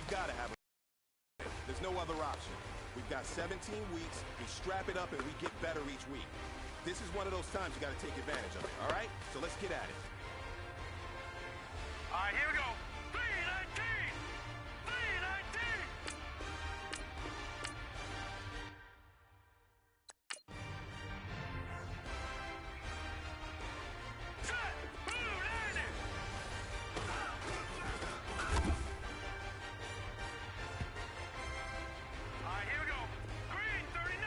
We've got to have a... There's no other option. We've got 17 weeks, we strap it up and we get better each week. This is one of those times you got to take advantage of it, all right? So let's get at it. All right, here we go. 319! 319! Set! Blue landing! All right, here we go. Green 39!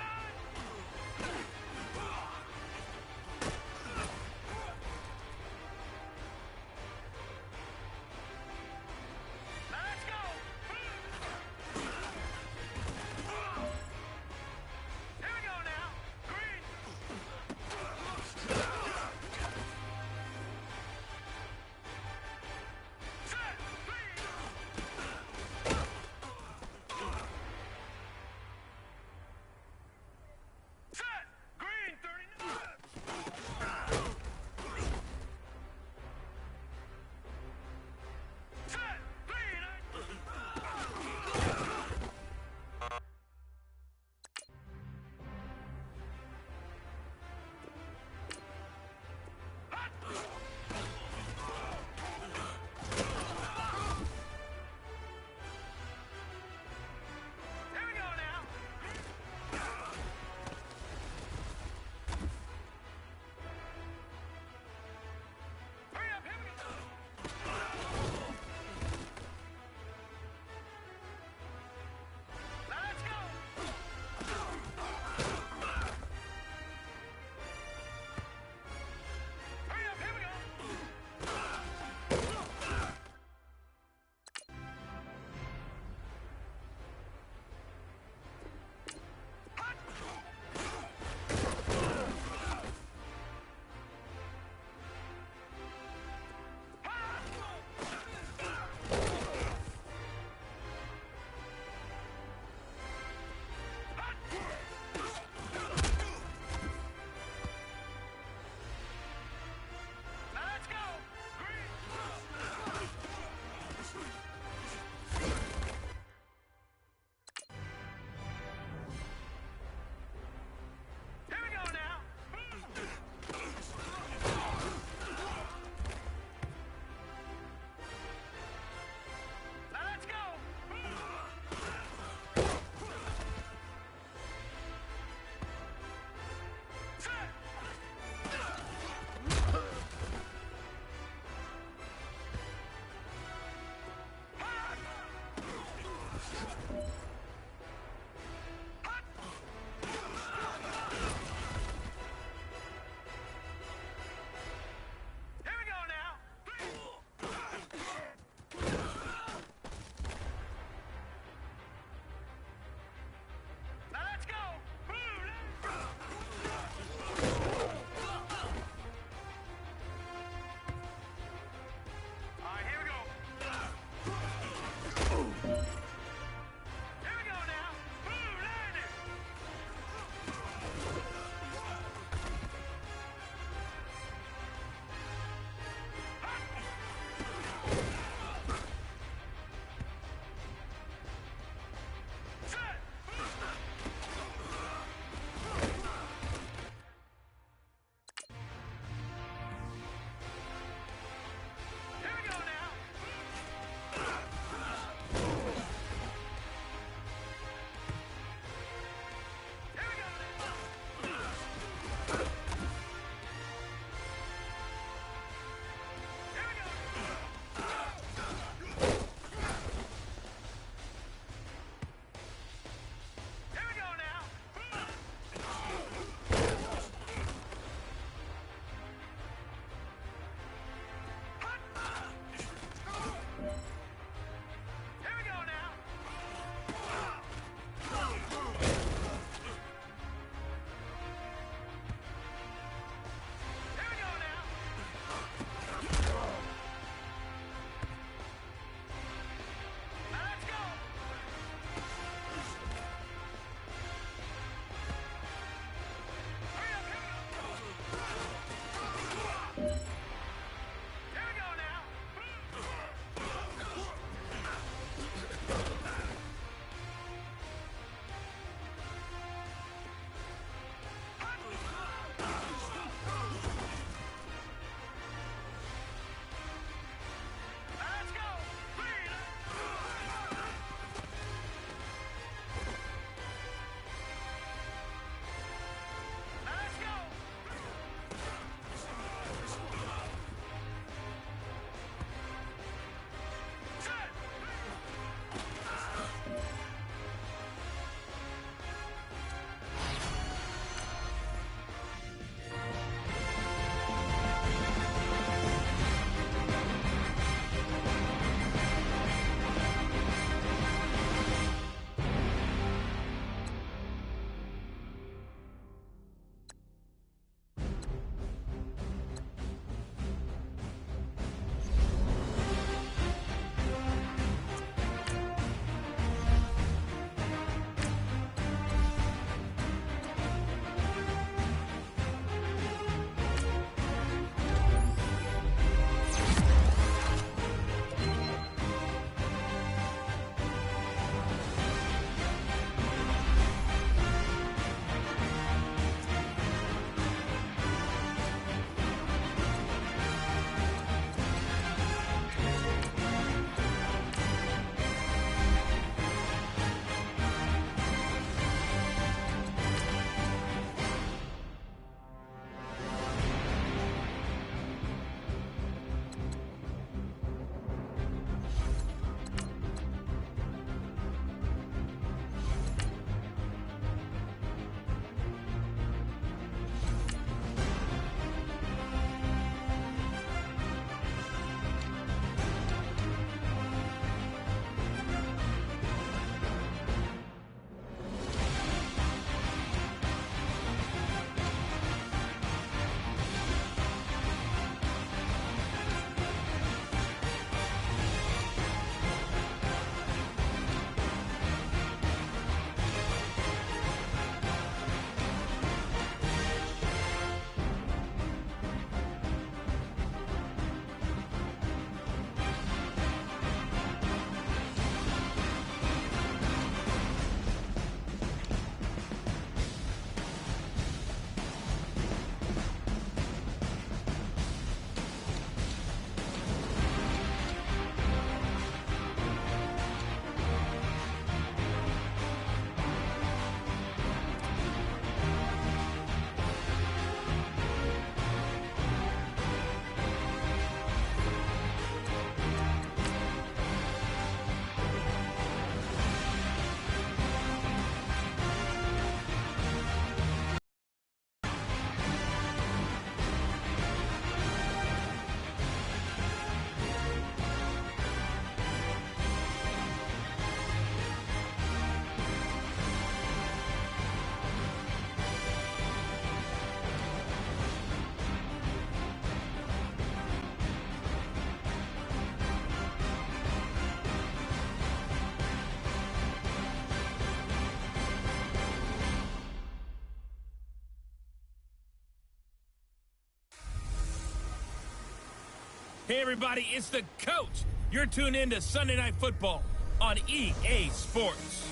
Hey, everybody, it's the coach. You're tuned in to Sunday Night Football on EA Sports.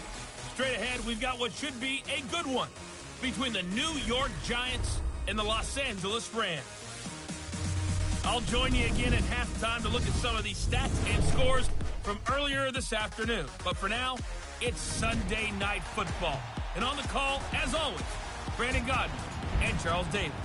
Straight ahead, we've got what should be a good one between the New York Giants and the Los Angeles Rams. I'll join you again at halftime to look at some of these stats and scores from earlier this afternoon. But for now, it's Sunday Night Football. And on the call, as always, Brandon Godden and Charles Davis.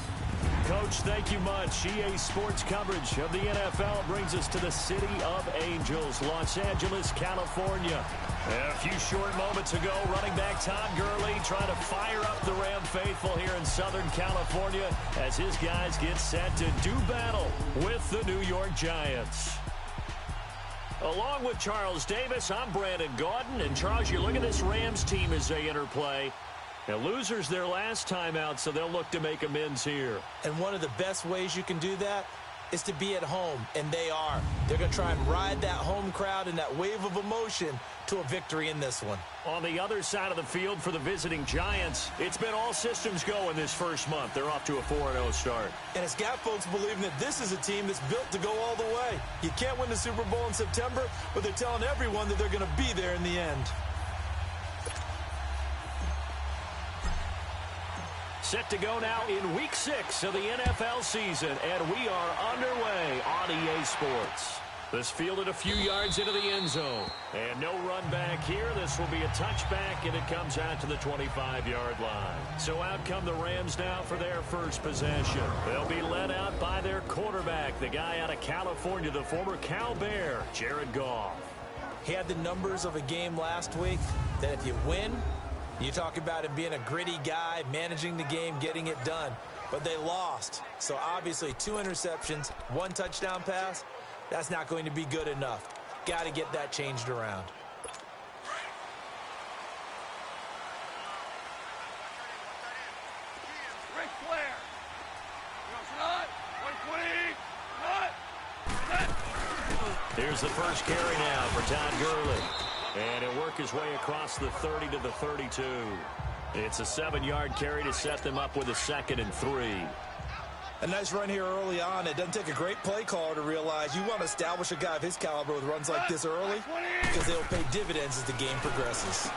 Coach, thank you much. EA Sports coverage of the NFL brings us to the City of Angels, Los Angeles, California. A few short moments ago, running back Todd Gurley trying to fire up the Ram faithful here in Southern California as his guys get set to do battle with the New York Giants. Along with Charles Davis, I'm Brandon Gaudin. And Charles, you look at this Rams team as they interplay. Now, losers their last time out, so they'll look to make amends here. And one of the best ways you can do that is to be at home, and they are. They're going to try and ride that home crowd and that wave of emotion to a victory in this one. On the other side of the field for the visiting Giants, it's been all systems go in this first month. They're off to a 4-0 start. And it's got folks believing that this is a team that's built to go all the way. You can't win the Super Bowl in September, but they're telling everyone that they're going to be there in the end. Set to go now in Week 6 of the NFL season, and we are underway on EA Sports. This fielded a few yards into the end zone, and no run back here. This will be a touchback, and it comes out to the 25-yard line. So out come the Rams now for their first possession. They'll be led out by their quarterback, the guy out of California, the former Cal Bear, Jared Goff. He had the numbers of a game last week that if you win, you talk about him being a gritty guy, managing the game, getting it done. But they lost. So obviously 2 interceptions, 1 touchdown pass, that's not going to be good enough. Got to get that changed around. Ric Flair. Not. 120. Not. Here's the first carry now for Todd Gurley. And he'll work his way across the 30 to the 32. It's a 7-yard carry to set them up with a 2nd and 3. A nice run here early on. It doesn't take a great play caller to realize you want to establish a guy of his caliber with runs like this early because they'll pay dividends as the game progresses.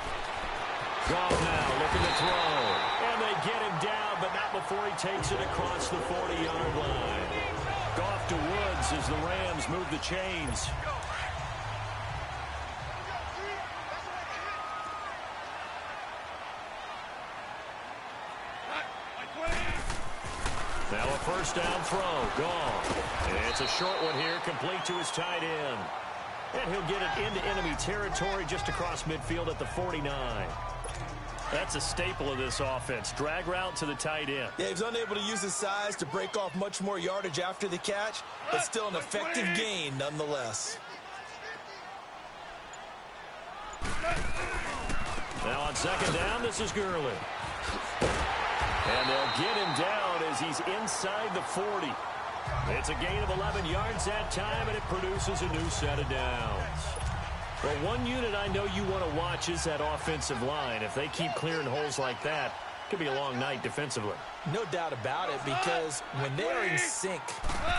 Goff now looking to throw. And they get him down, but not before he takes it across the 40-yard line. Goff to Woods as the Rams move the chains. Now a first down throw, gone. And it's a short one here, complete to his tight end. And he'll get it into enemy territory just across midfield at the 49. That's a staple of this offense. Drag route to the tight end. Yeah, he was unable to use his size to break off much more yardage after the catch, but still an effective gain nonetheless. Now on second down, this is Gurley. And they'll get him down as he's inside the 40. It's a gain of 11 yards that time, and it produces a new set of downs. Well, one unit I know you want to watch is that offensive line. If they keep clearing holes like that, it could be a long night defensively. No doubt about it, because when they are in sync,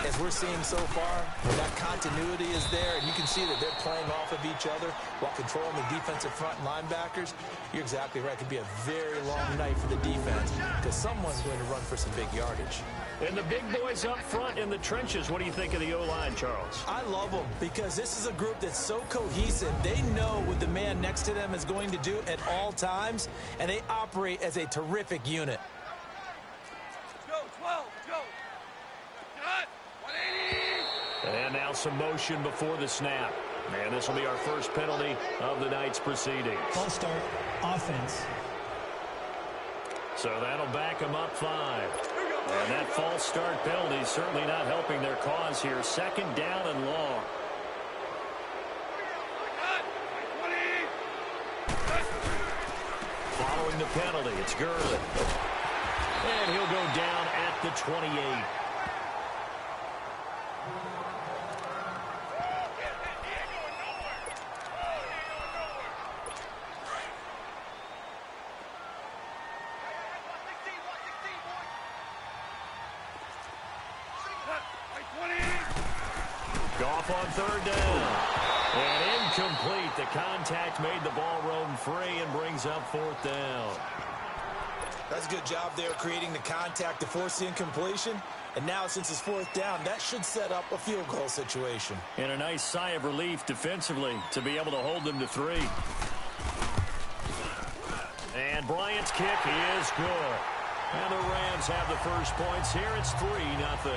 as we're seeing so far, when that continuity is there, and you can see that they're playing off of each other while controlling the defensive front linebackers, you're exactly right. It could be a very long night for the defense because someone's going to run for some big yardage. And the big boys up front in the trenches, what do you think of the O-line, Charles? I love them because this is a group that's so cohesive. They know what the man next to them is going to do at all times, and they operate as a terrific unit. Go, 12, go. Cut. 180. And now some motion before the snap. And this will be our first penalty of the night's proceedings. False start, offense. So that'll back them up 5. And that false start penalty is certainly not helping their cause here. Second down and long. Following the penalty, it's Gurley. And he'll go down at the 28. Off on third down. And incomplete. The contact made the ball roam free and brings up fourth down. That's a good job there creating the contact to force the incompletion. And now since it's fourth down, that should set up a field goal situation. And a nice sigh of relief defensively to be able to hold them to 3. And Bryant's kick is good. And the Rams have the first points here. It's 3-0.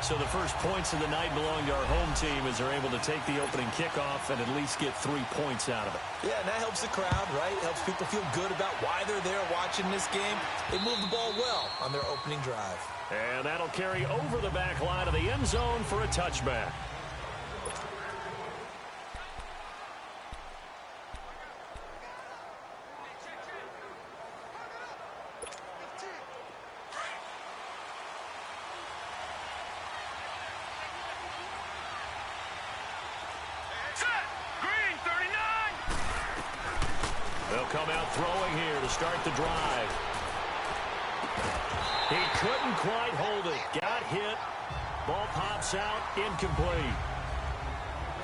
So the first points of the night belong to our home team as they're able to take the opening kickoff and at least get 3 points out of it. Yeah, and that helps the crowd, right? Helps people feel good about why they're there watching this game. They moved the ball well on their opening drive. And that'll carry over the back line of the end zone for a touchback. They'll come out throwing here to start the drive. He couldn't quite hold it. Got hit. Ball pops out. Incomplete.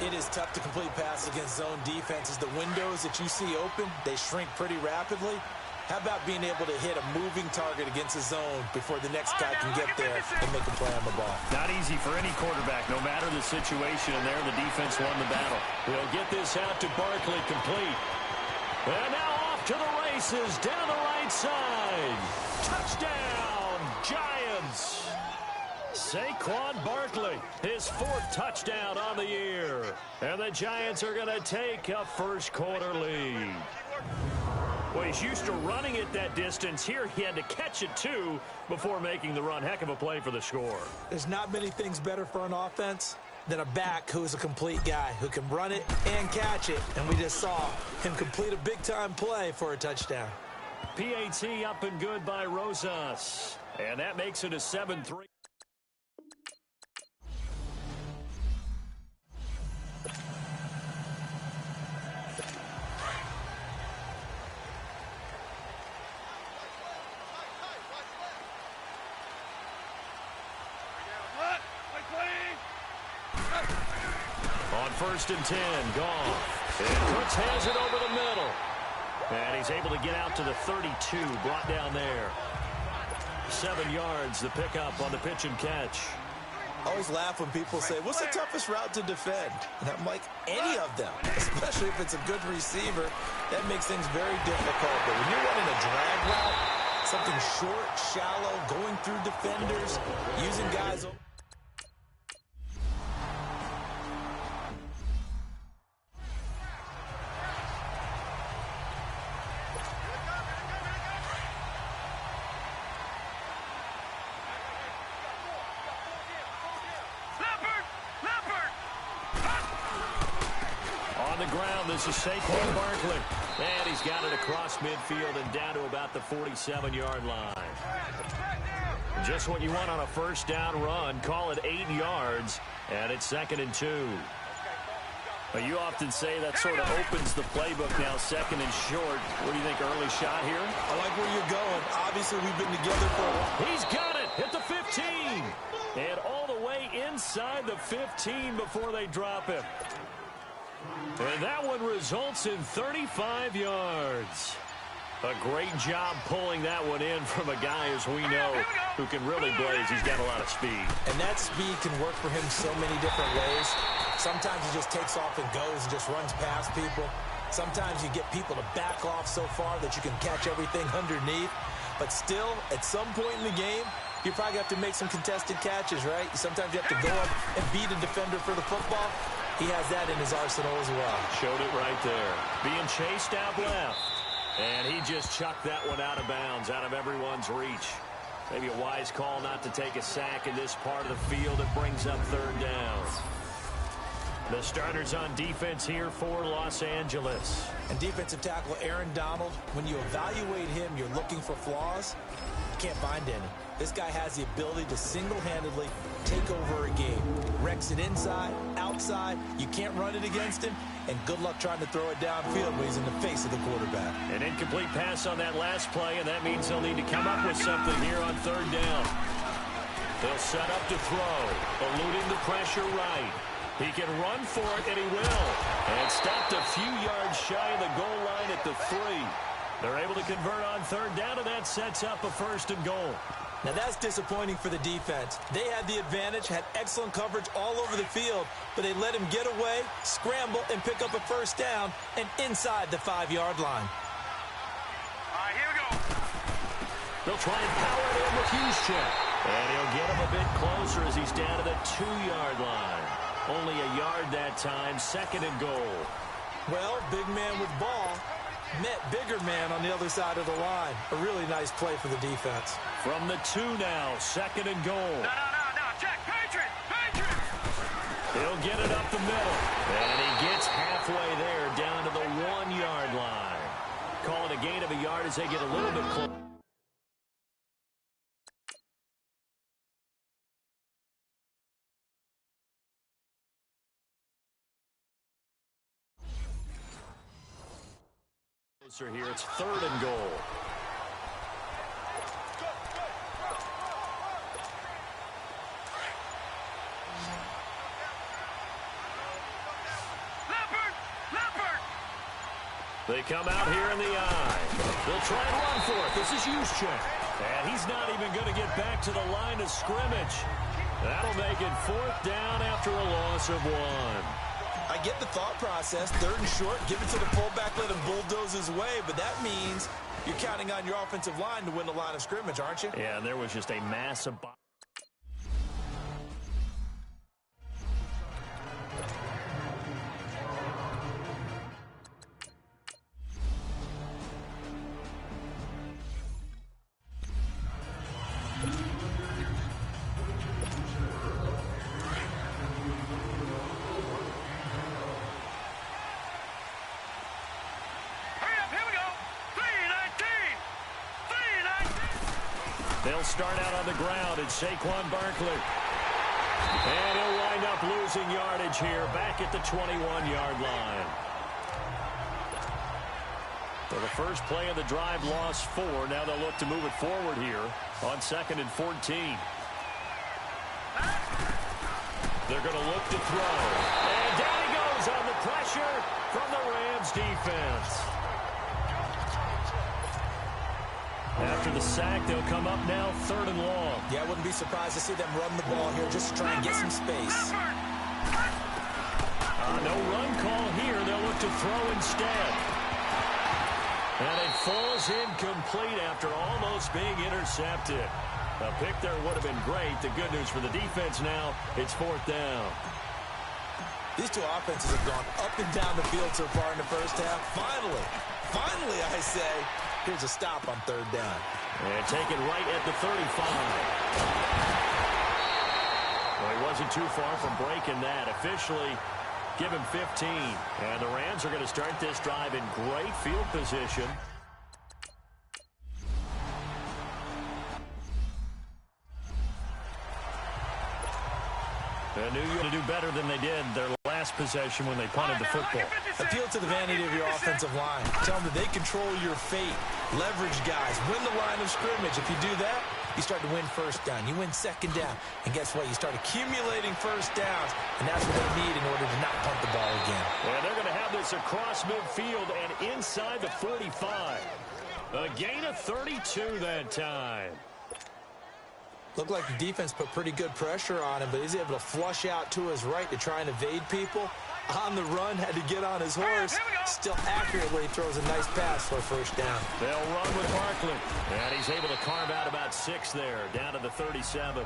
It is tough to complete passes against zone defenses. The windows that you see open, they shrink pretty rapidly. How about being able to hit a moving target against a zone before the next guy can get there and make a play on the ball? Not easy for any quarterback, no matter the situation, and there the defense won the battle. They'll get this out to Barkley, complete. And now off to the races, down the right side. Touchdown, Giants. Saquon Barkley, his 4th touchdown on the year. And the Giants are going to take a first quarter lead. Well, he's used to running it that distance. Here he had to catch it, too, before making the run. Heck of a play for the score. There's not many things better for an offense than a back who's a complete guy, who can run it and catch it. And we just saw him complete a big-time play for a touchdown. PAT up and good by Rosas. And that makes it a 7-3. On 1st and 10, Goff. And Cooks has it over the middle. And he's able to get out to the 32, brought down there. 7 yards, the pickup on the pitch and catch. I always laugh when people say, what's the toughest route to defend? And I'm like, any of them, especially if it's a good receiver. That makes things very difficult. But when you're running a drag route, something short, shallow, going through defenders, using guys... This is Saquon Barkley. And he's got it across midfield and down to about the 47-yard line. Just what you want on a first down run. Call it 8 yards. And it's 2nd and 2. Well, you often say that sort of opens the playbook now, 2nd and short. What do you think, early shot here? I like where you're going. Obviously, we've been together for a while. He's got it at the 15. And all the way inside the 15 before they drop him. And that one results in 35 yards. A great job pulling that one in from a guy, as we know, who can really blaze. He's got a lot of speed. And that speed can work for him so many different ways. Sometimes he just takes off and goes and just runs past people. Sometimes you get people to back off so far that you can catch everything underneath. But still, at some point in the game, you probably have to make some contested catches, right? Sometimes you have to go up and beat a defender for the football. He has that in his arsenal as well. Showed it right there. Being chased out left. And he just chucked that one out of bounds, out of everyone's reach. Maybe a wise call not to take a sack in this part of the field. It brings up 3rd down. The starters on defense here for Los Angeles. And defensive tackle Aaron Donald, when you evaluate him, you're looking for flaws. You can't find any. This guy has the ability to single-handedly take over a game. Wrecks it inside, outside. You can't run it against him. And good luck trying to throw it downfield when he's in the face of the quarterback. An incomplete pass on that last play, and that means they'll need to come up with something here on 3rd down. They'll set up to throw, eluding the pressure right. He can run for it, and he will. And stopped a few yards shy of the goal line at the 3. They're able to convert on third down, and that sets up a 1st and goal. Now that's disappointing for the defense. They had the advantage, had excellent coverage all over the field, but they let him get away, scramble, and pick up a 1st down and inside the 5-yard line. All right, here we go. They'll try and power it in with Juszczyk. And he'll get him a bit closer as he's down to the 2-yard line. Only a yard that time, 2nd and goal. Well, big man with ball met bigger man on the other side of the line. A really nice play for the defense. From the 2 now, 2nd and goal. No, check, Patriot. He'll get it up the middle. And he gets halfway there down to the 1-yard line. Call it a gain of a yard as they get a little bit closer. Here, it's 3rd and goal. Leopard! They come out here in the eye. They'll try and run for it. This is Juszczyk. And he's not even going to get back to the line of scrimmage. That'll make it 4th down after a loss of 1. I get the thought process. 3rd and short, give it to the fullback, let him bulldoze his way, but that means you're counting on your offensive line to win the line of scrimmage, aren't you? Yeah, and there was just a massive... They'll start out on the ground. It's Saquon Barkley. And he'll wind up losing yardage here back at the 21-yard line. So the first play of the drive lost 4. Now they'll look to move it forward here on 2nd and 14. They're going to look to throw. And down he goes on the pressure from the Rams defense. After the sack, they'll come up now 3rd and long. Yeah, I wouldn't be surprised to see them run the ball here just to try and get some space. No run call here. They'll look to throw instead. And it falls incomplete after almost being intercepted. A pick there would have been great. The good news for the defense now, it's 4th down. These two offenses have gone up and down the field so far in the first half. Finally, I say, here's a stop on 3rd down. And taken right at the 35. Well, he wasn't too far from breaking that. Officially, give him 15. And the Rams are going to start this drive in great field position. They knew you to do better than they did their last possession when they punted the football. Appeal to the vanity of your offensive line. Tell them that they control your fate. Leverage guys. Win the line of scrimmage. If you do that, you start to win 1st down. You win 2nd down. And guess what? You start accumulating 1st downs. And that's what they need in order to not punt the ball again. And they're going to have this across midfield and inside the 45. A gain of 32 that time. Looked like the defense put pretty good pressure on him, but he's able to flush out to his right to try and evade people. On the run, had to get on his horse. Still accurately throws a nice pass for a 1st down. They'll run with Barkley. And he's able to carve out about 6 there, down to the 37.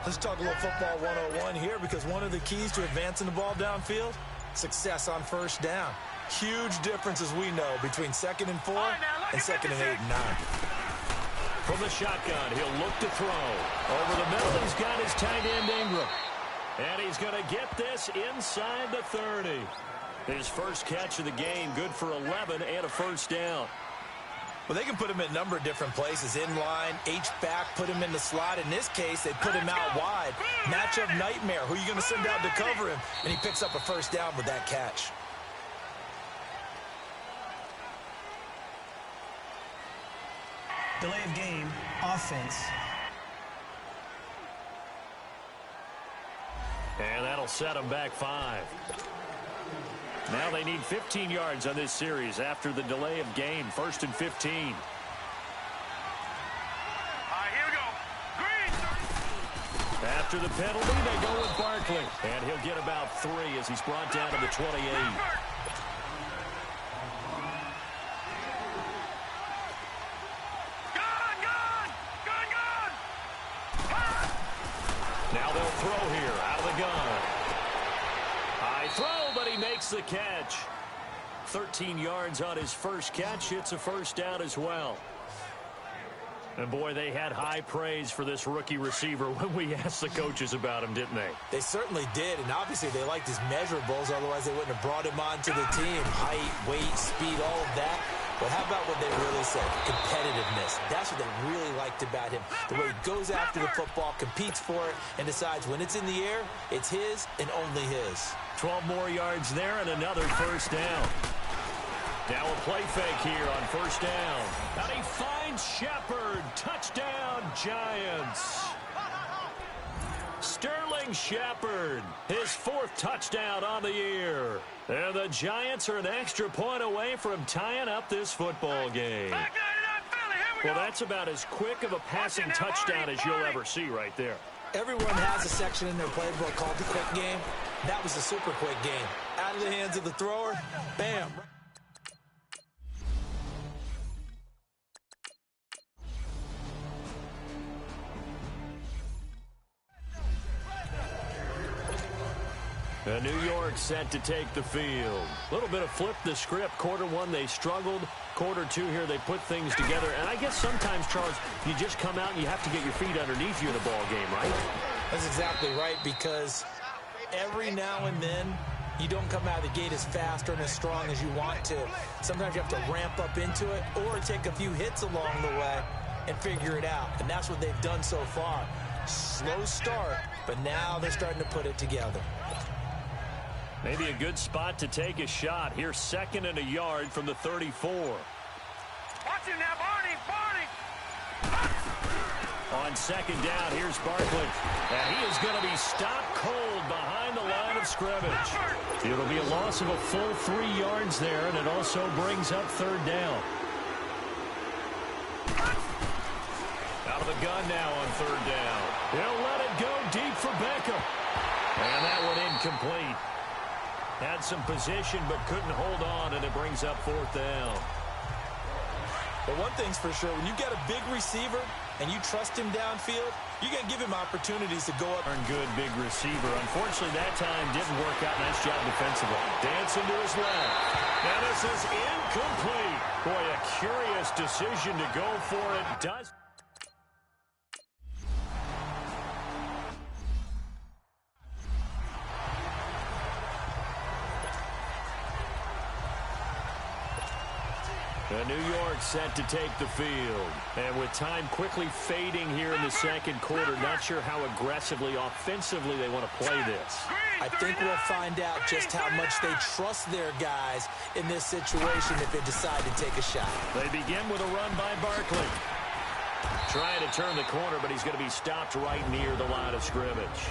Let's talk a little football 101 here, because one of the keys to advancing the ball downfield, success on 1st down. Huge difference, as we know, between 2nd and 4 and 2nd and 8 and 9. From the shotgun, he'll look to throw. Over the middle, he's got his tight end Ingram. And he's going to get this inside the 30. His first catch of the game, good for 11 and a 1st down. Well, they can put him in a number of different places. In line, H-back, put him in the slot. In this case, they put him out wide. Matchup nightmare. Who are you going to send out to cover him? And he picks up a 1st down with that catch. Delay of game, offense. And that'll set them back 5. Now they need 15 yards on this series after the delay of game. 1st and 15. All right, here we go. Green. After the penalty, they go with Barkley. And he'll get about 3 as he's brought down to the 28. Now they'll throw here out of the gun. High throw, but he makes the catch. 13 yards on his first catch. It's a first down as well. And, boy, they had high praise for this rookie receiver when we asked the coaches about him, didn't they? They certainly did, and obviously they liked his measurables. Otherwise, they wouldn't have brought him onto the team. Height, weight, speed, all of that. But how about what they really said? Competitiveness. That's what they really liked about him. The way he goes after the football, competes for it, and decides when it's in the air, it's his and only his. 12 more yards there and another first down. Now a play fake here on first down. And he finds Shepard. Touchdown, Giants. Sterling Shepard, his 4th touchdown on the year. And the Giants are an extra point away from tying up this football game. Well, that's about as quick of a passing touchdown as you'll ever see right there. Everyone has a section in their playbook called the quick game. That was a super quick game. Out of the hands of the thrower, bam. New York set to take the field. A little bit of flip the script. Quarter 1, they struggled. Quarter 2 here, they put things together. And I guess sometimes, Charles, you just come out and you have to get your feet underneath you in a ball game, right? That's exactly right, because every now and then you don't come out of the gate as fast or as strong as you want to. Sometimes you have to ramp up into it or take a few hits along the way and figure it out. And that's what they've done so far. Slow start, but now they're starting to put it together. Maybe a good spot to take a shot. Here's 2nd and a yard from the 34. Watch him now, Barney. On 2nd down, here's Barkley. And he is going to be stopped cold behind the line of scrimmage. It'll be a loss of a full 3 yards there, and it also brings up 3rd down. Out of the gun now on 3rd down. He'll let it go deep for Beckham. And that one incomplete. Had some position but couldn't hold on, and it brings up 4th down. But one thing's for sure, when you got a big receiver and you trust him downfield, you got to give him opportunities to go up. Good big receiver. Unfortunately, that time didn't work out. Nice job defensively. Dancing to his left. And this is incomplete. Boy, a curious decision to go for it. Does. New York set to take the field. And with time quickly fading here in the 2nd quarter, not sure how aggressively, offensively they want to play this. I think we'll find out just how much they trust their guys in this situation if they decide to take a shot. They begin with a run by Barkley. Trying to turn the corner, but he's going to be stopped right near the line of scrimmage.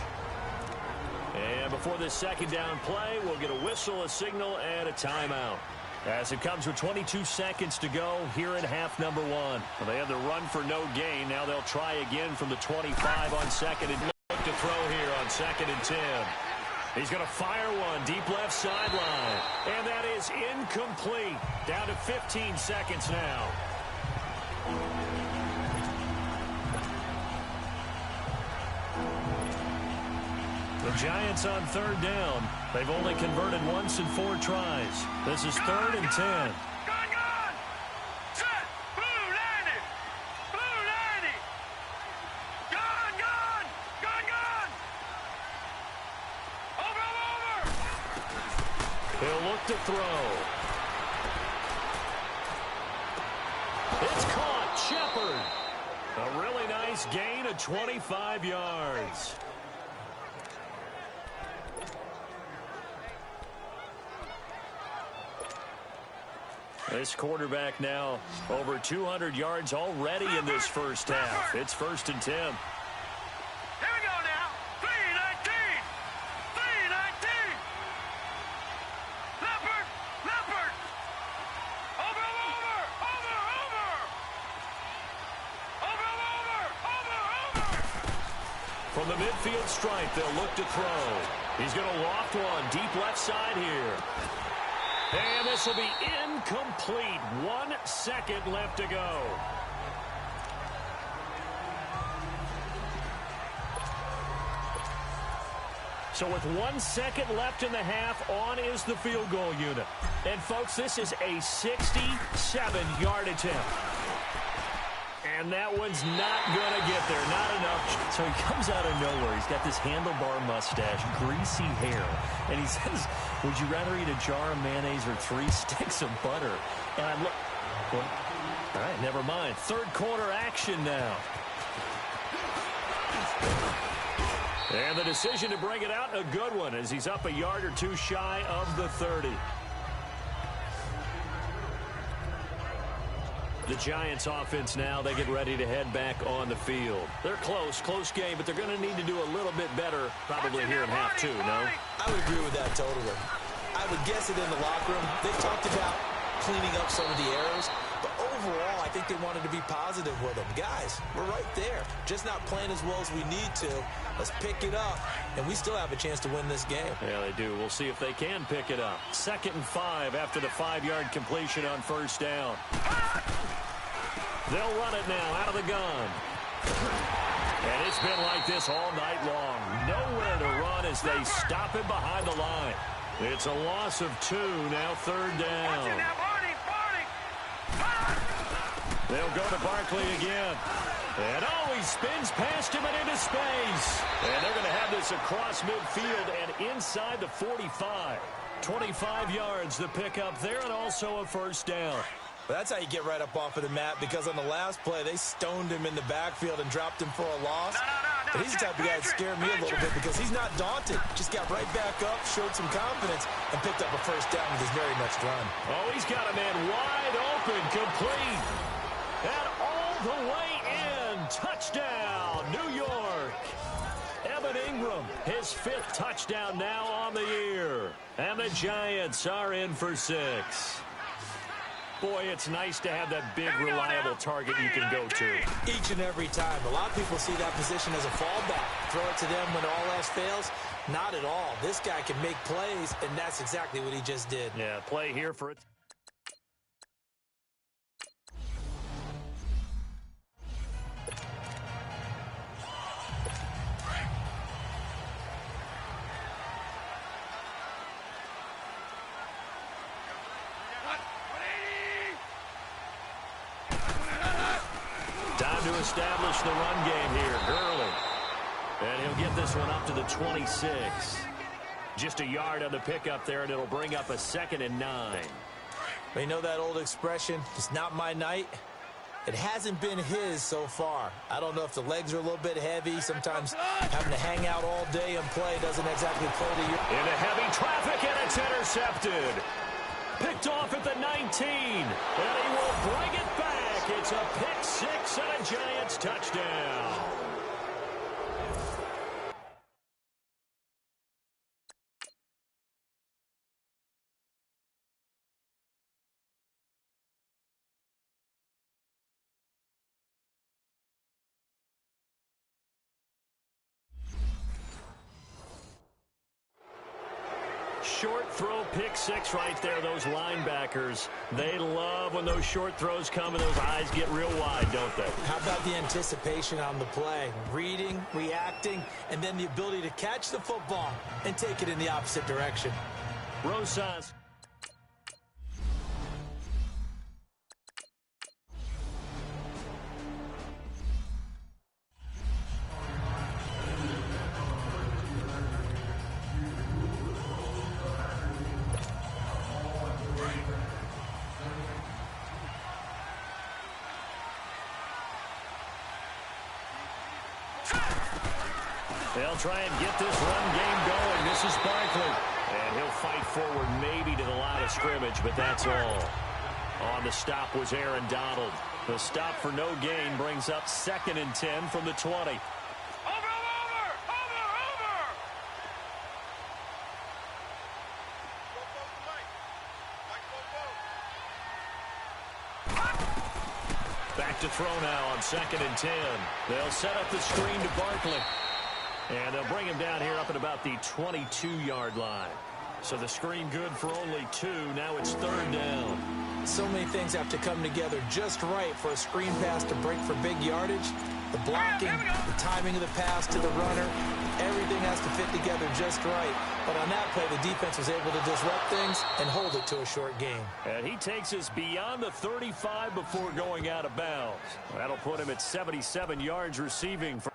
And before this 2nd down play, we'll get a whistle, a signal, and a timeout. As it comes with 22 seconds to go here in half number 1. Well, they had the run for no gain. Now they'll try again from the 25 on 2nd and look to throw here on 2nd and 10. He's going to fire one deep left sideline. And that is incomplete. Down to 15 seconds now. The Giants on 3rd down. They've only converted once in 4 tries. This is 3rd and 10. Gun! Set! Blue 90! Blue 90! Gun! Over! He'll look to throw. It's caught. Shepard. A really nice gain of 25 yards. This quarterback now over 200 yards already in this first half. It's 1st and 10. Here we go now. 3-19. From the midfield stripe, they'll look to throw. He's going to loft one deep left side here. And this will be incomplete. 1 second left to go. So with 1 second left in the half, on is the field goal unit. And, folks, this is a 67-yard attempt. And that one's not going to get there. Not enough. So he comes out of nowhere. He's got this handlebar mustache, greasy hair. And he says, would you rather eat a jar of mayonnaise or 3 sticks of butter? And I'm like, well, all right, never mind. Third quarter action now. And the decision to bring it out, a good one, as he's up a yard or two shy of the 30. The Giants offense now, they get ready to head back on the field. They're close game, but they're going to need to do a little bit better probably here in half two, no? I would agree with that totally. I would guess it in the locker room. They've talked about cleaning up some of the errors, but overall, I think they wanted to be positive with them. Guys, we're right there. Just not playing as well as we need to. Let's pick it up, and we still have a chance to win this game. Yeah, they do. We'll see if they can pick it up. 2nd and 5 after the 5-yard completion on first down. They'll run it now out of the gun. And it's been like this all night long. Nowhere to run as they stop him behind the line. It's a loss of 2, now 3rd down. They'll go to Barkley again. And he spins past him and into space. And they're going to have this across midfield and inside the 45. 25 yards the pickup there, and also a first down. But that's how you get right up off of the mat, because on the last play, they stoned him in the backfield and dropped him for a loss. But he's the type of guy that scared me a little bit because he's not daunted. Just got right back up, showed some confidence, and picked up a first down with his very next run. Oh, he's got a man wide open, complete. And all the way in. Touchdown, New York. Evan Ingram, his 5th touchdown now on the year. And the Giants are in for 6. Boy, it's nice to have that big, reliable target you can go to. Each and every time. A lot of people see that position as a fallback. Throw it to them when all else fails. Not at all. This guy can make plays, and that's exactly what he just did. Yeah, play here for it. To establish the run game here, Gurley. And he'll get this one up to the 26. Just a yard on the pickup there, and it'll bring up a 2nd and 9. You know that old expression, it's not my night? It hasn't been his so far. I don't know if the legs are a little bit heavy. Sometimes having to hang out all day and play doesn't exactly play to your... Into heavy traffic, and it's intercepted. Picked off at the 19, and he will bring it back. It's a pick 6 and a Giants touchdown. Short throw, pick 6 right there. Those linebackers, they love when those short throws come and those eyes get real wide, don't they? How about the anticipation on the play? Reading, reacting, and then the ability to catch the football and take it in the opposite direction. Rosas. They'll try and get this run game going. This is Barkley. And he'll fight forward maybe to the line of scrimmage, but that's all. On the stop was Aaron Donald. The stop for no gain brings up 2nd and 10 from the 20. Back to throw now on 2nd and 10. They'll set up the screen to Barkley. And they'll bring him down here up at about the 22-yard line. So the screen good for only 2. Now it's 3rd down. So many things have to come together just right for a screen pass to break for big yardage. The blocking, the timing of the pass to the runner, everything has to fit together just right. But on that play, the defense was able to disrupt things and hold it to a short gain. And he takes us beyond the 35 before going out of bounds. That'll put him at 77 yards receiving for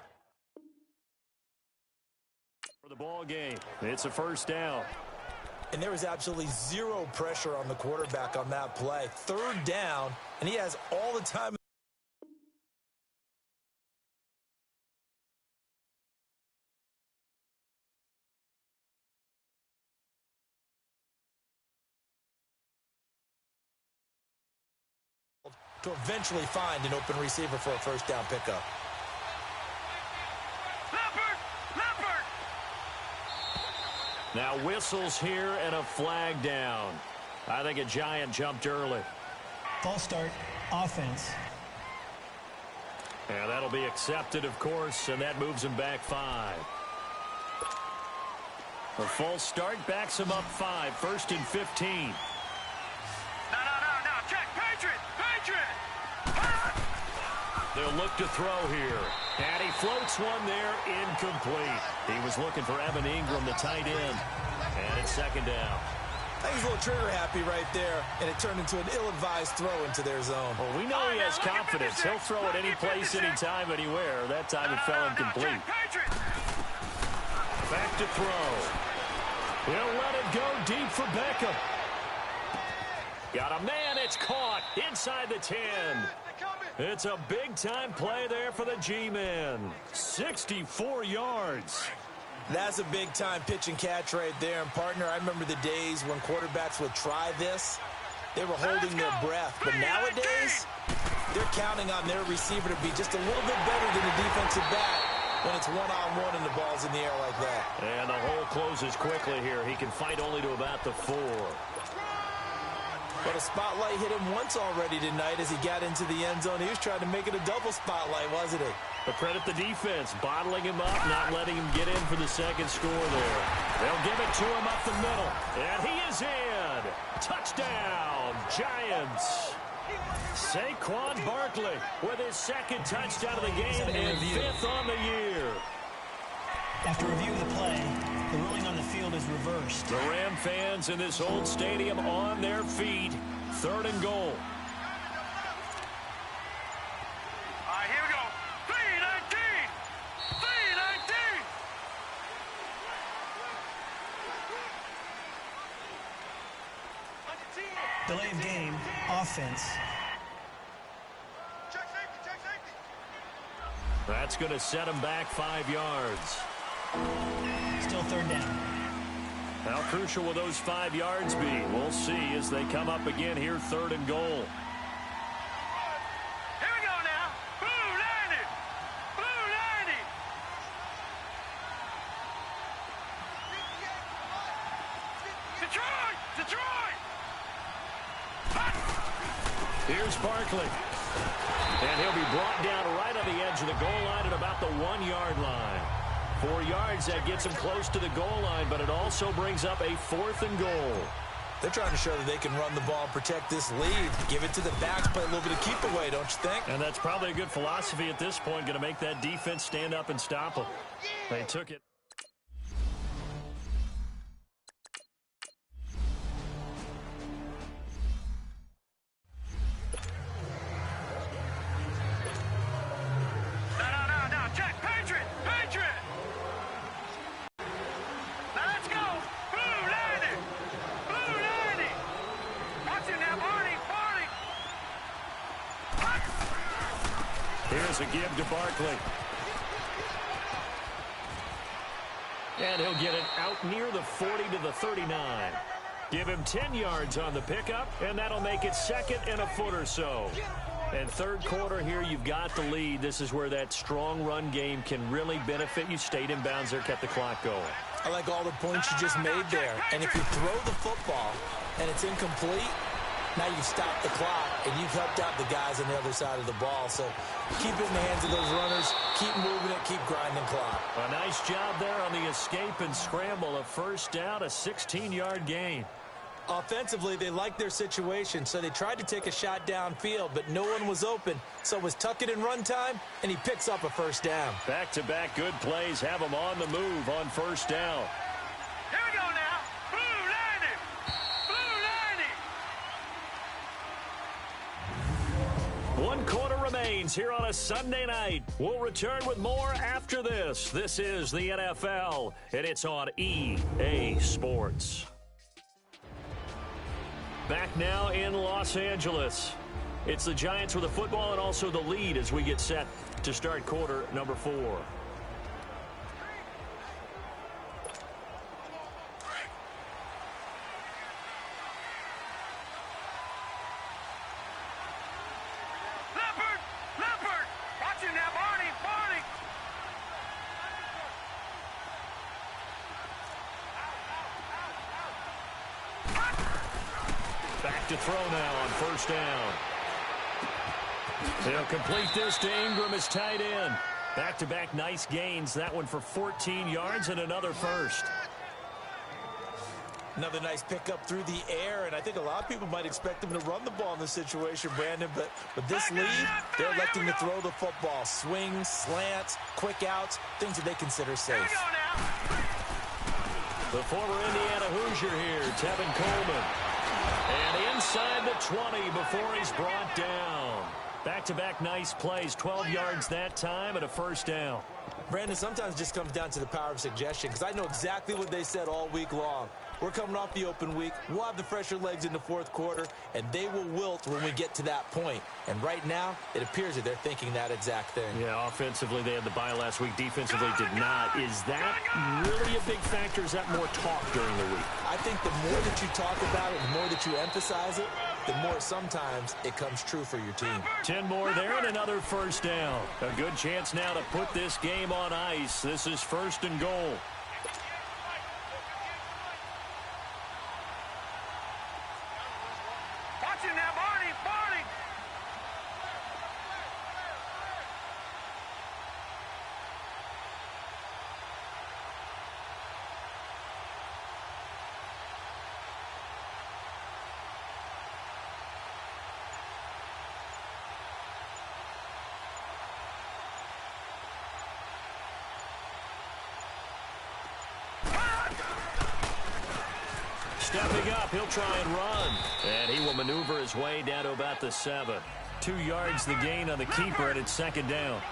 the ball game. It's a 1st down. And there was absolutely zero pressure on the quarterback on that play. 3rd down, and he has all the time. To eventually find an open receiver for a 1st down pickup. Now whistles here and a flag down. I think a Giant jumped early. False start, offense. And that'll be accepted, of course, and that moves him back 5. A false start backs him up 5, 1st and 15. No, check, Patriot! They'll look to throw here. And he floats one there, incomplete. He was looking for Evan Ingram, the tight end. And it's 2nd down. I think he's a little trigger happy right there, and it turned into an ill-advised throw into their zone. Well, we know he has confidence. He'll throw it any place, anytime, anywhere. That time it fell incomplete. Back to throw. He'll let it go deep for Beckham. Got a man. It's caught inside the 10. It's a big-time play there for the G-men. 64 yards. That's a big-time pitch and catch right there. And, partner, I remember the days when quarterbacks would try this. They were holding their breath. But nowadays, they're counting on their receiver to be just a little bit better than the defensive back when it's one-on-one and the ball's in the air like that. And the hole closes quickly here. He can fight only to about the 4. But a spotlight hit him once already tonight as he got into the end zone. He was trying to make it a double spotlight, wasn't he? But credit the defense, bottling him up, not letting him get in for the 2nd score there. They'll give it to him up the middle. And he is in. Touchdown, Giants. Saquon Barkley with his 2nd touchdown of the game and 5th on the year. After review of the play, the ruling on the field is reversed. The Ram fans in this old stadium on their feet. 3rd and goal. All right, here we go. 3-19! Delay of game, offense. Check safety! That's going to set him back 5 yards. Still 3rd down. How crucial will those 5 yards be? We'll see as they come up again here, 3rd and goal. Here we go now. Blue 90! Blue 90! Detroit! Here's Barkley. And he'll be brought down right on the edge of the goal line at about the 1-yard line. 4 yards, that gets him close to the goal line, but it also brings up a 4th and goal. They're trying to show that they can run the ball and protect this lead. Give it to the backs, play a little bit of keep away, don't you think? And that's probably a good philosophy at this point, going to make that defense stand up and stop them. They took it. No, check, Patriot! Now let's go! Blue 90! Watch it now, Barney! Here's a give to Barkley. And he'll get it out near the 40 to the 39. Give him 10 yards on the pickup, and that'll make it 2nd and a foot or so. And 3rd quarter here, you've got the lead. This is where that strong run game can really benefit you. Stayed in bounds there, kept the clock going. I like all the points you just made there. And if you throw the football and it's incomplete, Now you've stopped the clock, and you've helped out the guys on the other side of the ball. So keep it in the hands of those runners. Keep moving it. Keep grinding clock. A nice job there on the escape and scramble. A first down, a 16-yard gain. Offensively, they liked their situation, so they tried to take a shot downfield, but no one was open. So it was tuck it in run time, and he picks up a first down. Back-to-back good plays have him on the move on first down. Here we go now. Blue 90. Blue 90. 1 quarter remains here on a Sunday night. We'll return with more after this. This is the NFL, and it's on EA Sports. Back now in Los Angeles. It's the Giants with the football and also the lead as we get set to start quarter number 4. Leopard. Watch him now, Barney. Back to throw now on first down. They'll complete this to Ingram as tight end. Back-to-back nice gains. That one for 14 yards and another first. Another nice pickup through the air, and I think a lot of people might expect them to run the ball in this situation, Brandon, but with this lead, they're electing to throw the football. Swings, slants, quick outs, things that they consider safe. Here we go now. The former Indiana Hoosier here, Tevin Coleman. And inside the 20 before he's brought down. Back-to-back nice plays, 12 yards that time and a first down. Brandon, sometimes it just comes down to the power of suggestion, because I know exactly what they said all week long. We're coming off the open week. We'll have the fresher legs in the fourth quarter, and they will wilt when we get to that point. And right now, it appears that they're thinking that exact thing. Yeah, offensively, they had the bye last week. Defensively, did not. Is that really a big factor? Is that more talk during the week? I think the more that you talk about it, the more that you emphasize it, the more sometimes it comes true for your team. 10 more there and another first down. A good chance now to put this game on ice. This is first and goal. Watch him now, Barney. Stepping up, he'll try and run. And he will maneuver his way down to about the 7. 2 yards the gain on the keeper, and it's second down.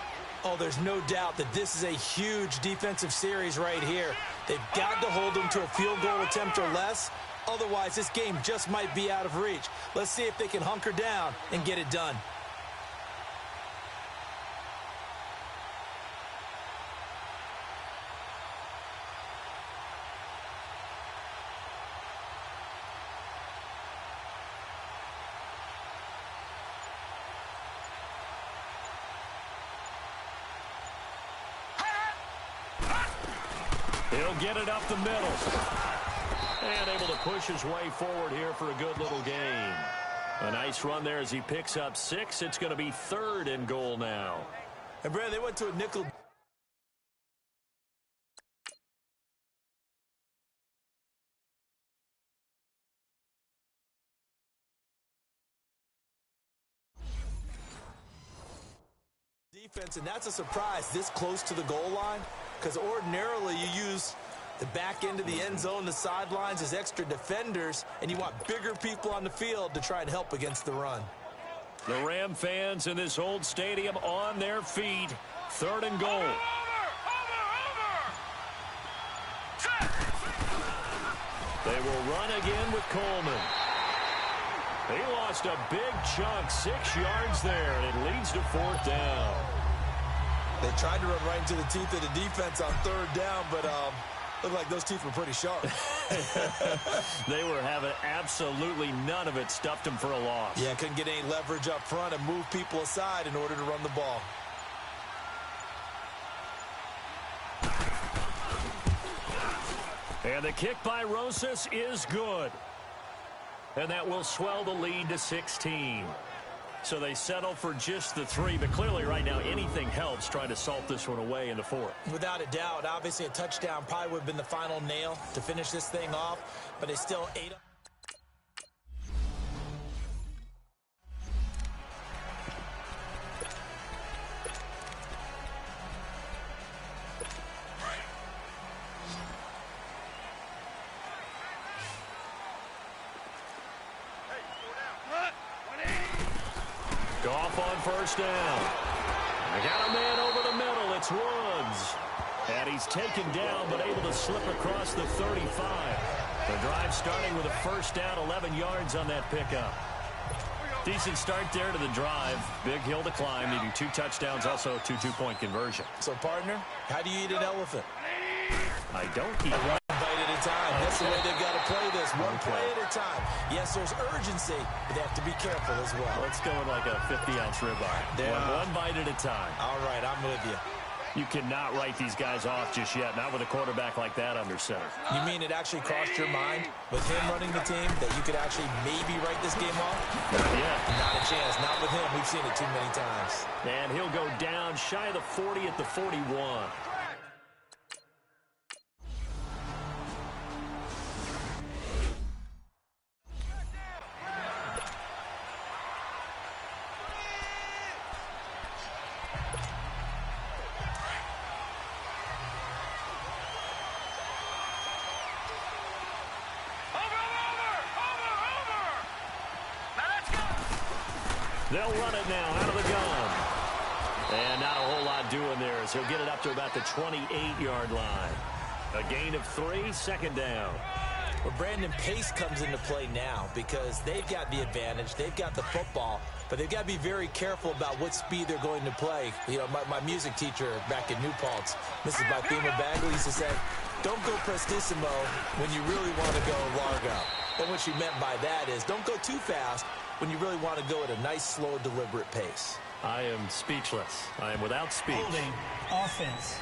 Oh, there's no doubt that this is a huge defensive series right here. They've got to hold them to a field goal attempt or less. Otherwise, this game just might be out of reach. Let's see if they can hunker down and get it done. He'll get it up the middle. And able to push his way forward here for a good little gain. A nice run there as he picks up 6. It's going to be third and goal now. And, Brad, they went to a nickel. Defense, and that's a surprise this close to the goal line, because ordinarily you use the back end of the end zone, the sidelines as extra defenders, and you want bigger people on the field to try and help against the run. The Ram fans in this old stadium on their feet. Third and goal. Over. Set. They will run again with Coleman. He lost a big chunk, 6 yards there, and it leads to fourth down. They tried to run right into the teeth of the defense on third down, but looked like those teeth were pretty sharp. They were having absolutely none of it. Stuffed them for a loss. Yeah, couldn't get any leverage up front and move people aside in order to run the ball. And the kick by Rosas is good. and that will swell the lead to 16. So they settle for just the 3, but clearly right now anything helps trying to salt this one away into 4. Without a doubt, obviously a touchdown probably would have been the final nail to finish this thing off, but they still ate up. Goff on first down. They got a man over the middle. It's Woods. And he's taken down but able to slip across the 35. The drive starting with a first down, 11 yards on that pickup. Decent start there to the drive. Big hill to climb, needing 2 touchdowns, also a 2-point conversion. So, partner, how do you eat an elephant? I don't eat one bite at a time. That's the way they've got to play this. One play at a time. Yes, there's urgency, but they have to be careful as well. Let's go with like a 50-ounce ribeye. One bite at a time. All right, I'm with you. You cannot write these guys off just yet, not with a quarterback like that under center. You mean it actually crossed your mind with him running the team that you could actually maybe write this game off? Not yet. Not a chance. Not with him. We've seen it too many times. And he'll go down shy of the 40 at the 41. They'll run it now out of the gun. And not a whole lot doing there as he'll get it up to about the 28-yard line. A gain of 3, second down. Well, Brandon, pace comes into play now because they've got the advantage. They've got the football, but they've got to be very careful about what speed they're going to play. You know, my music teacher back in New Paltz, Mrs. Bythema Bagley, used to say, don't go prestissimo when you really want to go largo. And what she meant by that is don't go too fast when you really want to go at a nice, slow, deliberate pace. I am speechless. I am without speech. Holding offense.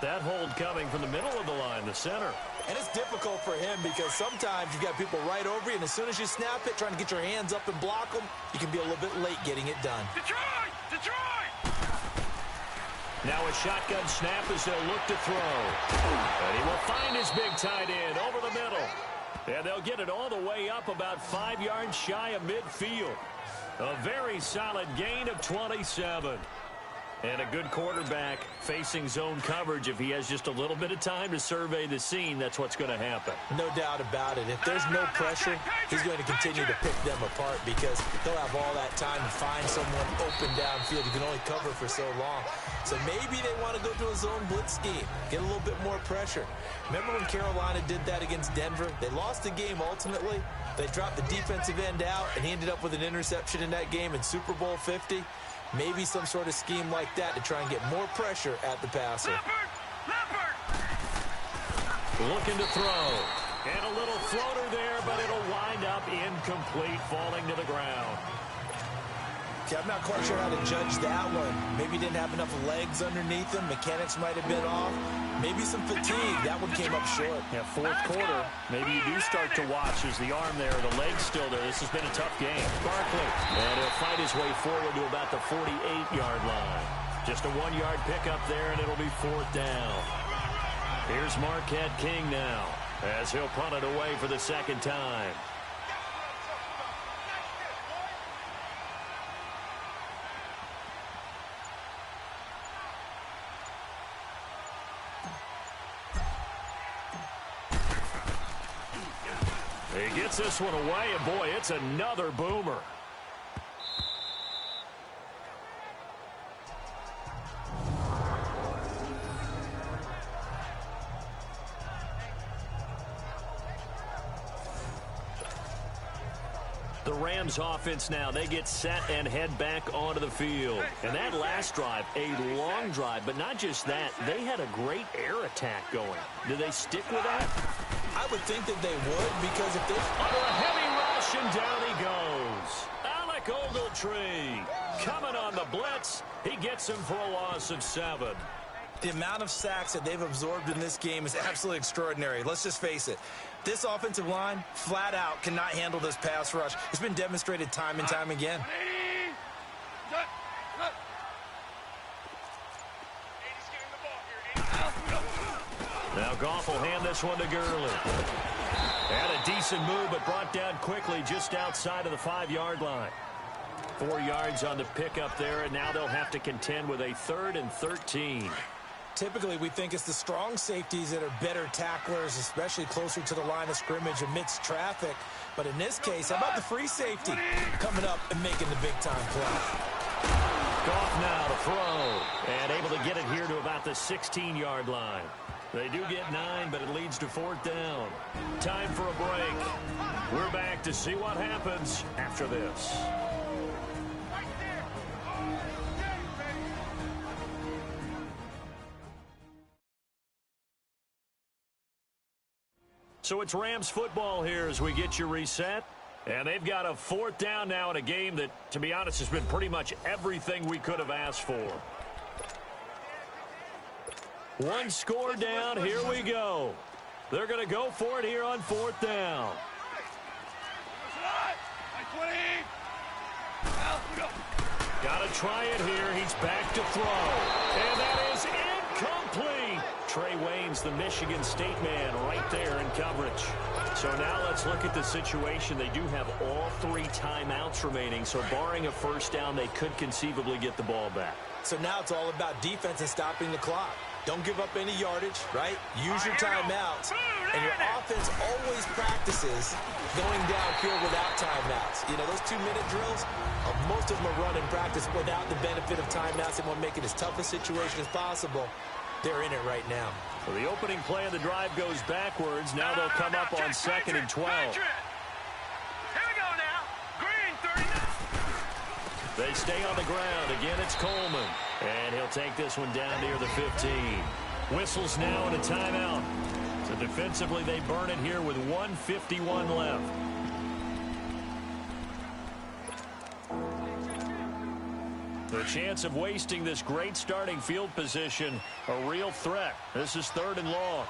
That hold coming from the middle of the line, the center. And it's difficult for him because sometimes you've got people right over you, and as soon as you snap it, trying to get your hands up and block them, you can be a little bit late getting it done. Detroit! Detroit! Now a shotgun snap as they'll look to throw. And he will find his big tight end over the middle. And they'll get it all the way up about 5 yards shy of midfield. A very solid gain of 27. And a good quarterback facing zone coverage. If he has just a little bit of time to survey the scene, that's what's going to happen. No doubt about it. If there's no pressure, he's going to continue to pick them apart because he'll have all that time to find someone open downfield. You can only cover for so long. So maybe they want to go to a zone blitz scheme, get a little bit more pressure. Remember when Carolina did that against Denver? They lost the game ultimately. They dropped the defensive end out, and he ended up with an interception in that game in Super Bowl 50. Maybe some sort of scheme like that to try and get more pressure at the passer. Leopard! Looking to throw. And a little floater there, but it'll wind up incomplete, falling to the ground. Okay, I'm not quite sure how to judge that one. Maybe he didn't have enough legs underneath him. Mechanics might have been off. Maybe some fatigue. That one came up short. Yeah, fourth quarter. Maybe you do start to watch as the arm there, the leg's still there. This has been a tough game. Barkley. And he'll fight his way forward to about the 48-yard line. Just a 1-yard pickup there, and it'll be fourth down. Here's Marquette King now as he'll punt it away for the second time. He gets this one away, and boy, it's another boomer. The Rams offense now, they get set and head back onto the field. And that last drive, a long drive, but not just that, they had a great air attack going. Do they stick with that? I would think that they would because if they... Under a heavy rush, and down he goes. Alec Ogletree coming on the blitz. He gets him for a loss of 7. The amount of sacks that they've absorbed in this game is absolutely extraordinary. Let's just face it. This offensive line, flat out, cannot handle this pass rush. It's been demonstrated time and time again. Now Goff will hand this one to Gurley. And a decent move, but brought down quickly just outside of the 5-yard line. 4 yards on the pickup there, and now they'll have to contend with a 3rd and 13. Typically, we think it's the strong safeties that are better tacklers, especially closer to the line of scrimmage amidst traffic. But in this case, how about the free safety coming up and making the big-time play? Goff now to throw, and able to get it here to about the 16-yard line. They do get 9, but it leads to 4th down. Time for a break. We're back to see what happens after this. So it's Rams football here as we get you reset. And they've got a 4th down now in a game that, to be honest, has been pretty much everything we could have asked for. One score down. Here we go. They're going to go for it here on 4th down. Got to try it here. He's back to throw. And that is incomplete. Trey Waynes, the Michigan State man, right there in coverage. So now let's look at the situation. They do have all 3 timeouts remaining, so barring a 1st down, they could conceivably get the ball back. So now it's all about defense and stopping the clock. Don't give up any yardage, right? Use your timeouts. And your offense always practices going downfield without timeouts. You know, those 2-minute drills, most of them are run in practice without the benefit of timeouts. They want to make it as tough a situation as possible. They're in it right now. Well, the opening play of the drive goes backwards. Now they'll come up on 2nd and 12. Here we go now. Green 30. They stay on the ground. Again, it's Coleman. And he'll take this one down near the 15. Whistles now and a timeout. So defensively, they burn it here with 1:51 left. The chance of wasting this great starting field position, a real threat. This is 3rd and long.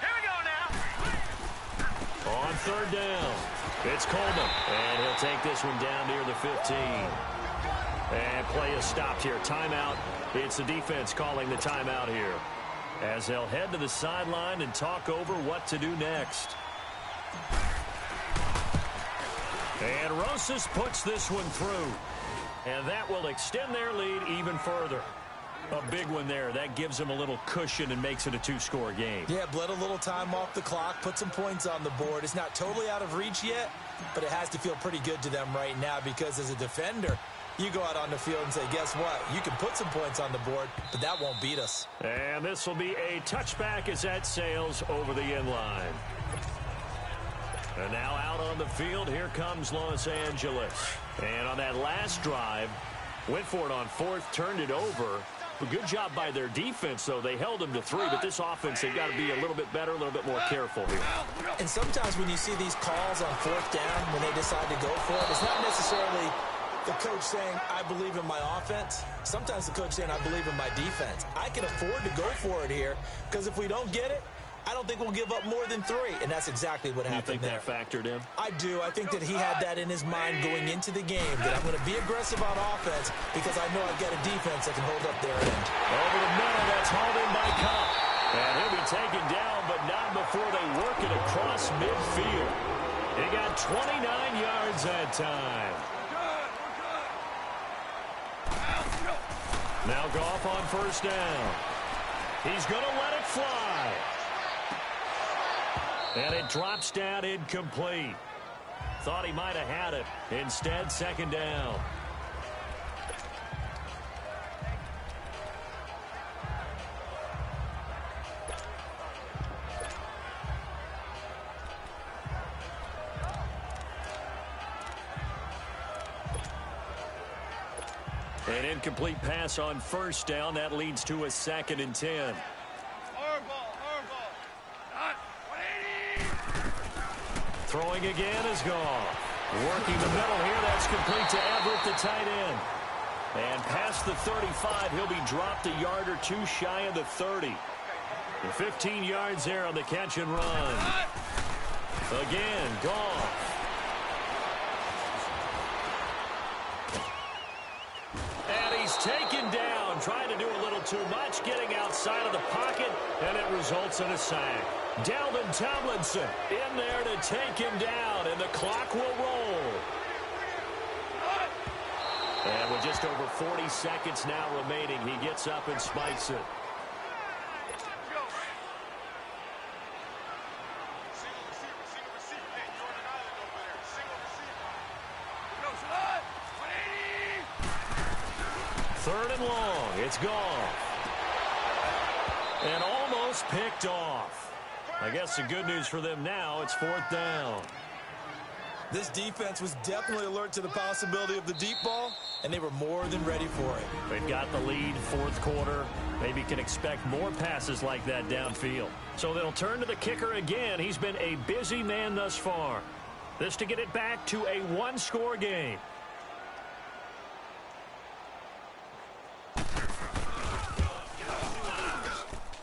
Here we go now. On 3rd down, it's Coleman. And he'll take this one down near the 15. And play is stopped here. Timeout. It's the defense calling the timeout here, as they'll head to the sideline and talk over what to do next. And Rosas puts this one through. And that will extend their lead even further. A big one there. That gives them a little cushion and makes it a 2-score game. Yeah, bled a little time off the clock, put some points on the board. It's not totally out of reach yet, but it has to feel pretty good to them right now because as a defender, you go out on the field and say, guess what? You can put some points on the board, but that won't beat us. And this will be a touchback as that sails over the end line. And now out on the field, here comes Los Angeles. And on that last drive, went for it on 4th, turned it over. A good job by their defense, though. They held them to 3, but this offense, they've got to be a little bit better, a little bit more careful here. And sometimes when you see these calls on 4th down, when they decide to go for it, it's not necessarily the coach saying, I believe in my offense. Sometimes the coach saying, I believe in my defense. I can afford to go for it here because if we don't get it, I don't think we'll give up more than 3, and that's exactly what happened there. You think that factored in? I do. I think that he had that in his mind going into the game, that I'm going to be aggressive on offense because I know I've got a defense that can hold up their end. Over the middle, that's hauled in by Cobb. And he'll be taken down, but not before they work it across midfield. He got 29 yards that time. Now Goff on 1st down. He's going to let it fly. And it drops down incomplete. Thought he might have had it. Instead, 2nd down. An incomplete pass on 1st down. That leads to a 2nd and 10. Throwing again is Goff. Working the middle here. That's complete to Everett, the tight end. And past the 35, he'll be dropped a yard or two shy of the 30. The 15 yards there on the catch and run. Again, Goff. And he's taken down, trying to do a little too much, getting outside of the pocket, and it results in a sack. Dalvin Tomlinson in there to take him down, and the clock will roll. And with just over 40 seconds now remaining, he gets up and spikes it. Third and long. It's gone. And almost picked off. I guess the good news for them now, it's fourth down. This defense was definitely alert to the possibility of the deep ball, and they were more than ready for it. They've got the lead, fourth quarter. Maybe can expect more passes like that downfield. So they'll turn to the kicker again. He's been a busy man thus far. This to get it back to a one-score game.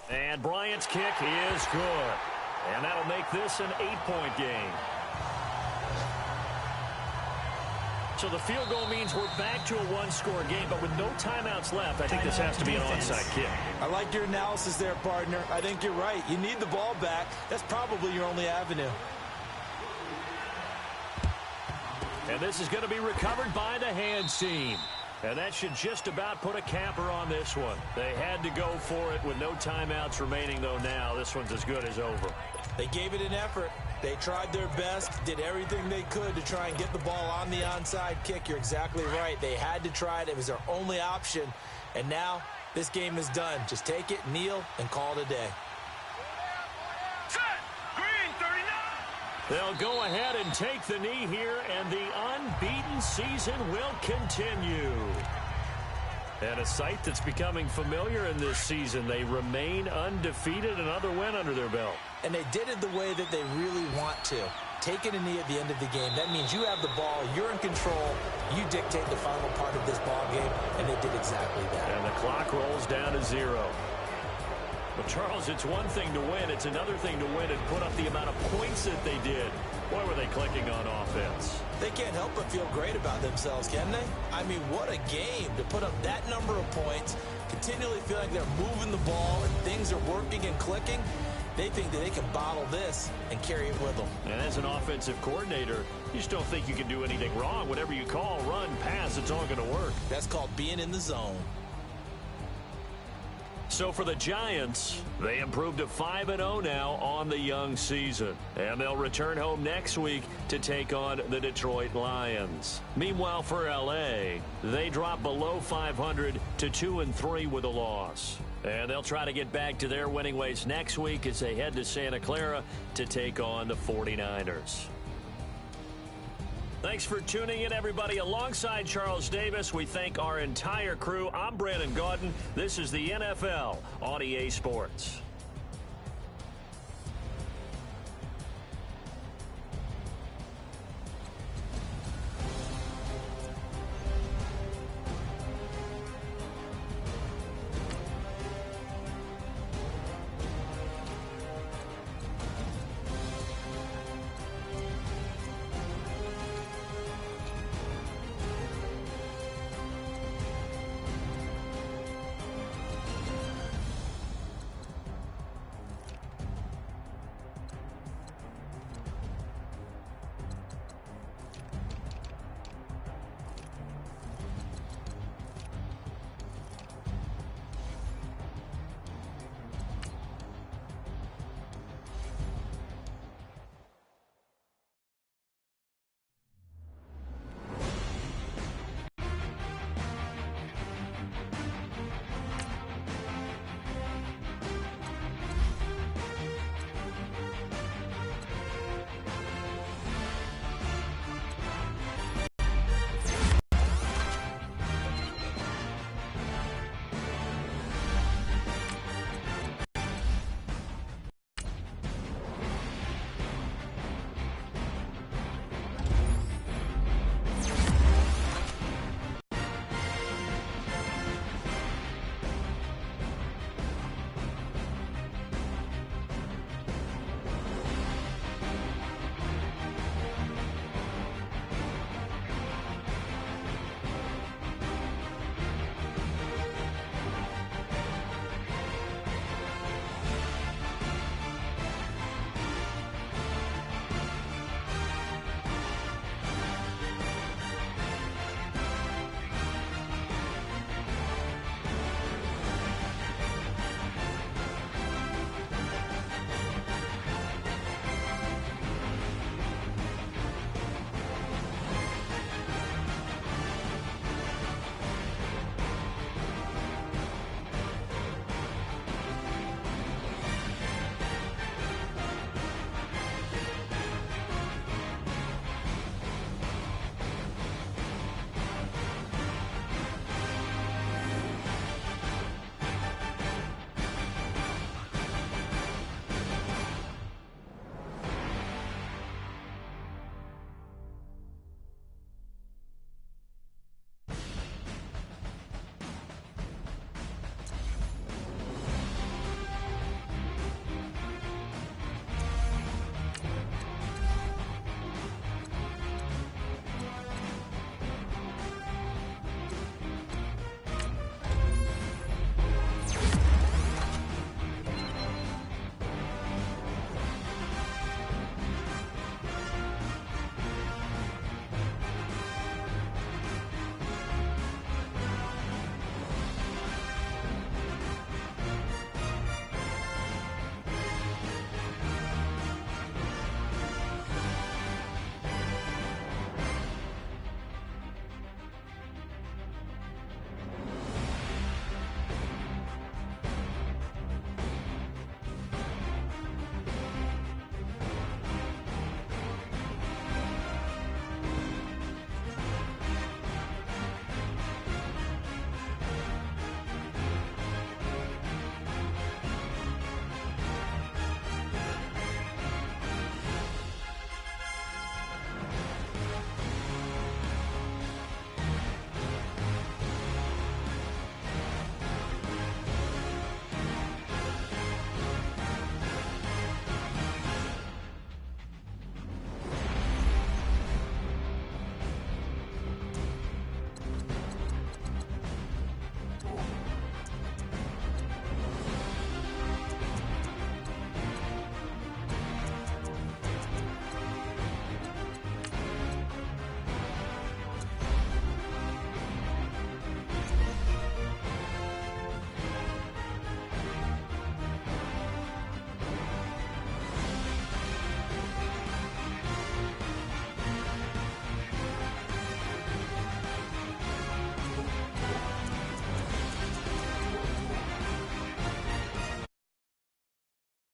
And Bryant's kick is good. And that'll make this an 8-point game. So the field goal means we're back to a one-score game, but with no timeouts left, I think this has to be an onside kick. I like your analysis there, partner. I think you're right. You need the ball back. That's probably your only avenue. And this is going to be recovered by the hands team. And that should just about put a capper on this one. They had to go for it with no timeouts remaining, though now. This one's as good as over. They gave it an effort. They tried their best, did everything they could to try and get the ball on the onside kick. You're exactly right. They had to try it. It was their only option. And now this game is done. Just take it, kneel, and call it a day. Set. Green 39. They'll go ahead and take the knee here, and the unbeaten season will continue. And a sight that's becoming familiar in this season. They remain undefeated, another win under their belt. And they did it the way that they really want to. Taking a knee at the end of the game. That means you have the ball, you're in control, you dictate the final part of this ball game, and they did exactly that. And the clock rolls down to 0. But, Charles, it's one thing to win. It's another thing to win and put up the amount of points that they did. Boy, were they clicking on offense. They can't help but feel great about themselves, can they? I mean, what a game to put up that number of points, continually feel like they're moving the ball and things are working and clicking. They think that they can bottle this and carry it with them. And as an offensive coordinator, you just don't think you can do anything wrong. Whatever you call, run, pass, it's all going to work. That's called being in the zone. So for the Giants, they improved to 5-0 now on the young season. And they'll return home next week to take on the Detroit Lions. Meanwhile, for L.A., they drop below 500 to 2-3 with a loss. And they'll try to get back to their winning ways next week as they head to Santa Clara to take on the 49ers. Thanks for tuning in, everybody. Alongside Charles Davis, we thank our entire crew. I'm Brandon Gaudin. This is the NFL on EA Sports.